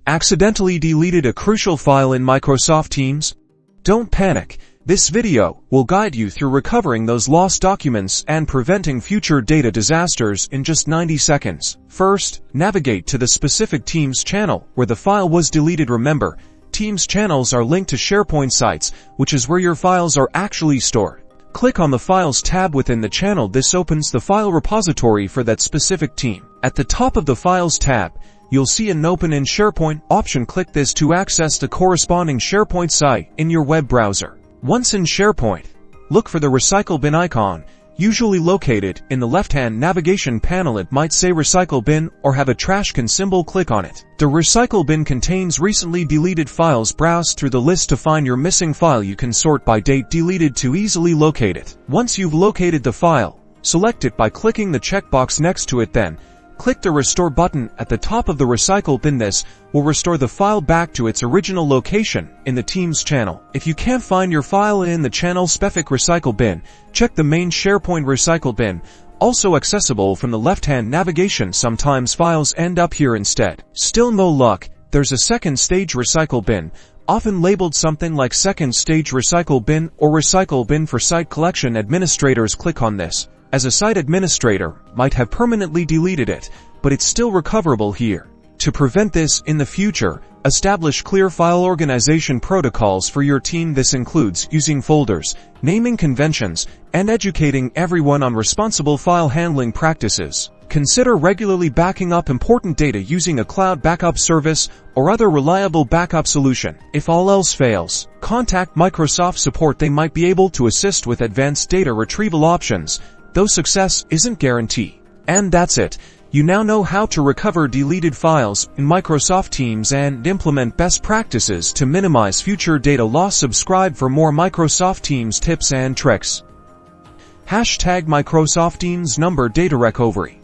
Accidentally deleted a crucial file in Microsoft Teams? Don't panic. This video will guide you through recovering those lost documents and preventing future data disasters in just 90 seconds. First, navigate to the specific Teams channel where the file was deleted. Remember, Teams channels are linked to SharePoint sites, which is where your files are actually stored. Click on the Files tab within the channel. This opens the file repository for that specific team. At the top of the Files tab, you'll see an Open in SharePoint option. Click this to access the corresponding SharePoint site in your web browser. Once in SharePoint, look for the Recycle Bin icon, usually located in the left-hand navigation panel. It might say Recycle Bin or have a trash can symbol. Click on it. The Recycle Bin contains recently deleted files. Browse through the list to find your missing file. You can sort by date deleted to easily locate it. Once you've located the file, select it by clicking the checkbox next to it. Then, click the Restore button at the top of the Recycle Bin. This will restore the file back to its original location in the Teams channel. If you can't find your file in the channel-specific Recycle Bin, check the main SharePoint Recycle Bin, also accessible from the left-hand navigation. Sometimes files end up here instead. Still no luck? There's a second stage Recycle Bin, often labeled something like Second Stage Recycle Bin or Recycle Bin for Site Collection Administrators. Click on this, as a site administrator might have permanently deleted it, but it's still recoverable here. To prevent this in the future, establish clear file organization protocols for your team. This includes using folders, naming conventions, and educating everyone on responsible file handling practices. Consider regularly backing up important data using a cloud backup service or other reliable backup solution. If all else fails, contact Microsoft support. They might be able to assist with advanced data retrieval options, though success isn't guaranteed. And that's it. You now know how to recover deleted files in Microsoft Teams and implement best practices to minimize future data loss. Subscribe for more Microsoft Teams tips and tricks. #Microsoft Teams Number Data Recovery.